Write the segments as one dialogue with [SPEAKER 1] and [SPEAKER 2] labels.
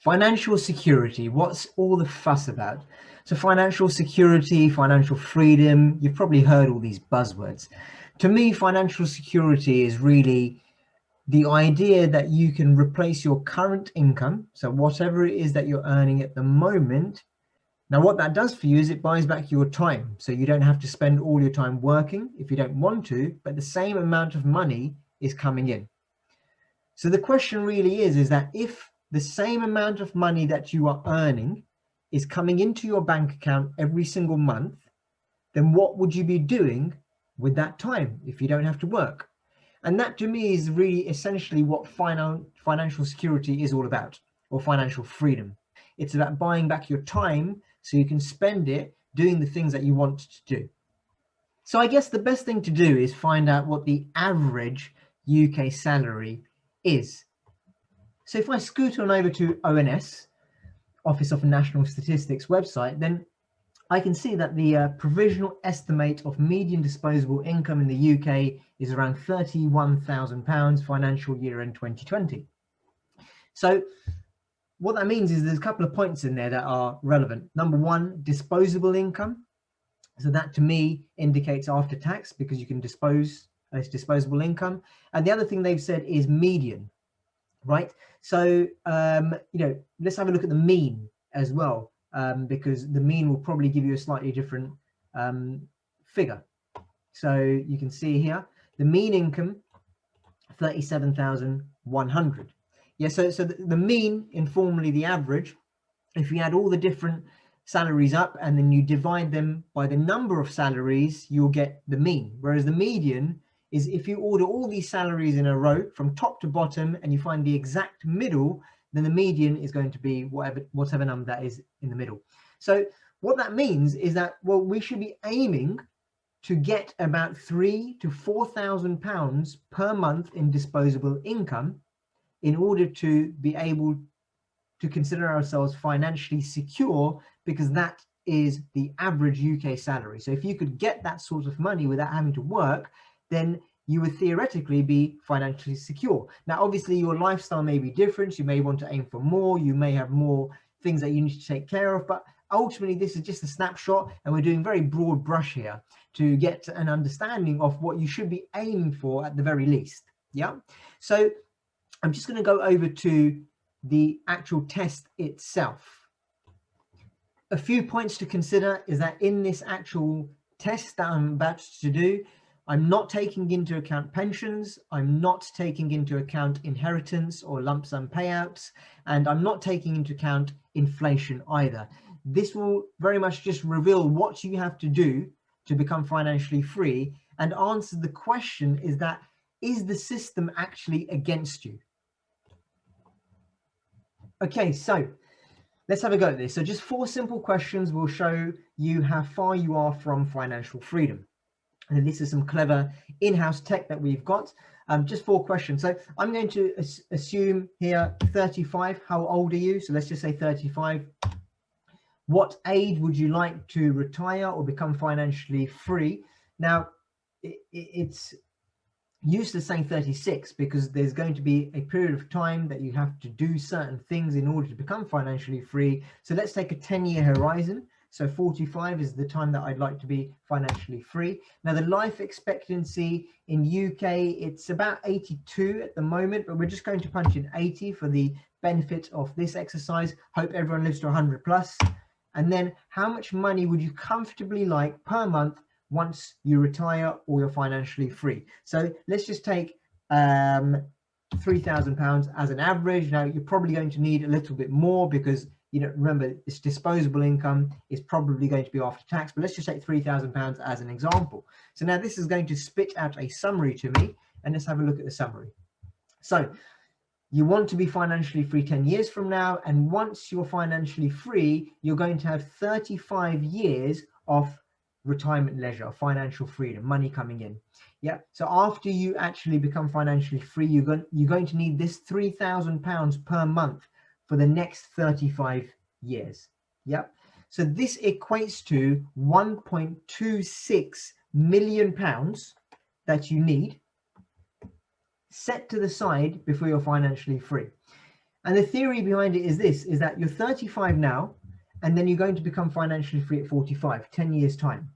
[SPEAKER 1] Financial security, what's all the fuss about? So financial security, financial freedom, you've probably heard all these buzzwords. To me, financial security is really the idea that you can replace your current income, so whatever it is that you're earning at the moment. Now, what that does for you is it buys back your time. So you don't have to spend all your time working if you don't want to, but the same amount of money is coming in. So the question really is that if the same amount of money that you are earning is coming into your bank account every single month, then what would you be doing with that time if you don't have to work? And that to me is really essentially what financial security is all about, or financial freedom. It's about buying back your time so you can spend it doing the things that you want to do. So I guess the best thing to do is find out what the average UK salary is. So if I scoot on over to ONS, Office of National Statistics website, then I can see that the provisional estimate of median disposable income in the UK is around £31,000 financial year end 2020. So what that means is there's a couple of points in there that are relevant. Number one, disposable income. So that to me indicates after tax, because you can dispose as disposable income. And the other thing they've said is median, right? So, let's have a look at the mean as well, because the mean will probably give you a slightly different figure. So you can see here, the mean income, 37,100. Yeah, so the mean, informally the average, if you add all the different salaries up and then you divide them by the number of salaries, you'll get the mean. Whereas the median is if you order all these salaries in a row from top to bottom and you find the exact middle, then the median is going to be whatever number that is in the middle. So what that means is that, well, we should be aiming to get about £3,000 to £4,000 per month in disposable income in order to be able to consider ourselves financially secure, because that is the average UK salary. So if you could get that sort of money without having to work, then you would theoretically be financially secure. Now, obviously, your lifestyle may be different. You may want to aim for more. You may have more things that you need to take care of. But ultimately, this is just a snapshot, and we're doing very broad brush here to get an understanding of what you should be aiming for at the very least. Yeah. So I'm just going to go over to the actual test itself. A few points to consider is that in this actual test that I'm about to do, I'm not taking into account pensions, I'm not taking into account inheritance or lump sum payouts, and I'm not taking into account inflation either. This will very much just reveal what you have to do to become financially free and answer the question is the system actually against you? Okay, so let's have a go at this. So just 4 simple questions will show you how far you are from financial freedom. And this is some clever in-house tech that we've got. Just 4 questions. So I'm going to assume here 35. How old are you? So let's just say 35. What age would you like to retire or become financially free? Now, it's useless saying 36 because there's going to be a period of time that you have to do certain things in order to become financially free. So let's take a 10-year horizon. So 45 is the time that I'd like to be financially free. Now the life expectancy in UK, it's about 82 at the moment, but we're just going to punch in 80 for the benefit of this exercise. Hope everyone lives to 100 plus. And then how much money would you comfortably like per month once you retire or you're financially free? So let's just take £3,000 as an average. Now you're probably going to need a little bit more because, you know, remember this disposable income is probably going to be after tax, but let's just take £3,000 as an example. So now this is going to spit out a summary to me, and let's have a look at the summary. So you want to be financially free 10 years from now, and once you're financially free, you're going to have 35 years of retirement leisure, financial freedom, money coming in. Yeah. So after you actually become financially free, you're going to need this £3,000 per month for the next 35 years. Yeah. So this equates to £1.26 million that you need set to the side before you're financially free. And the theory behind it is this, is that you're 35 now, and then you're going to become financially free at 45, 10 years time.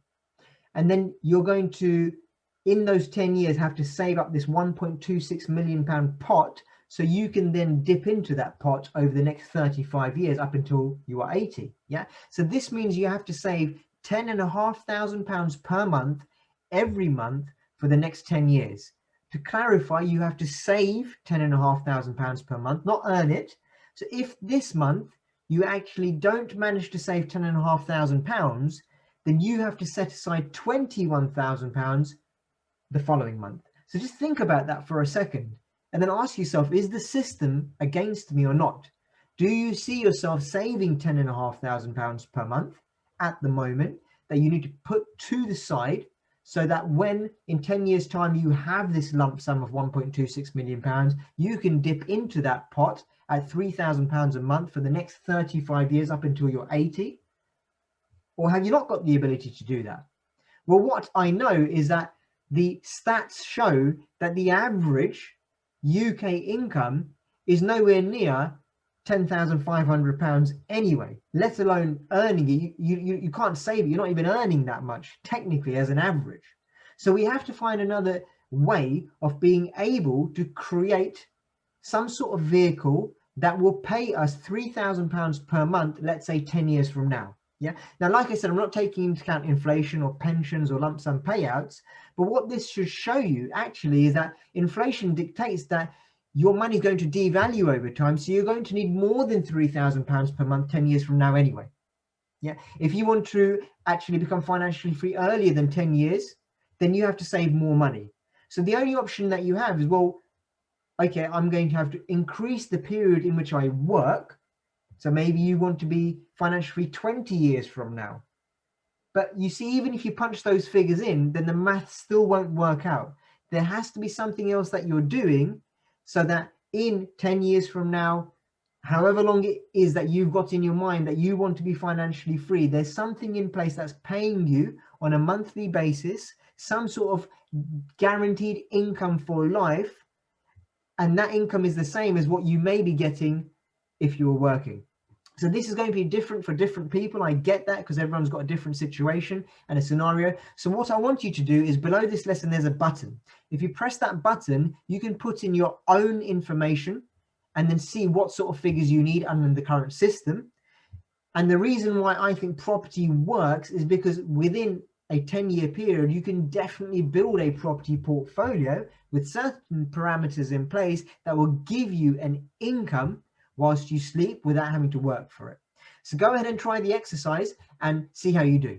[SPEAKER 1] And then you're going to, in those 10 years, have to save up this £1.26 million pot, so you can then dip into that pot over the next 35 years up until you are 80. Yeah. So this means you have to save £10,500 per month, every month for the next 10 years. To clarify, you have to save £10,500 per month, not earn it. So if this month you actually don't manage to save £10,500, then you have to set aside £21,000 the following month. So just think about that for a second, and then ask yourself, is the system against me or not? Do you see yourself saving £10,500 per month at the moment that you need to put to the side, so that when in 10 years time you have this lump sum of £1.26 million, you can dip into that pot at £3,000 a month for the next 35 years up until you're 80? Or have you not got the ability to do that? Well, what I know is that the stats show that the average UK income is nowhere near £10,500 anyway, let alone earning it. You can't save it. You're not even earning that much technically as an average. So we have to find another way of being able to create some sort of vehicle that will pay us £3,000 per month, let's say 10 years from now. Yeah. Now, like I said, I'm not taking into account inflation or pensions or lump sum payouts, but what this should show you actually is that inflation dictates that your money is going to devalue over time. So you're going to need more than £3,000 per month 10 years from now anyway. Yeah. If you want to actually become financially free earlier than 10 years, then you have to save more money. So the only option that you have is, well, okay, I'm going to have to increase the period in which I work. So maybe you want to be financially free 20 years from now. But you see, even if you punch those figures in, then the math still won't work out. There has to be something else that you're doing so that in 10 years from now, however long it is that you've got in your mind that you want to be financially free, there's something in place that's paying you on a monthly basis, some sort of guaranteed income for life. And that income is the same as what you may be getting if you were working. So this is going to be different for different people. I get that, because everyone's got a different situation and a scenario. So what I want you to do is, below this lesson, there's a button. If you press that button, you can put in your own information and then see what sort of figures you need under the current system. And the reason why I think property works is because within a 10-year period, you can definitely build a property portfolio with certain parameters in place that will give you an income whilst you sleep without having to work for it. So go ahead and try the exercise and see how you do.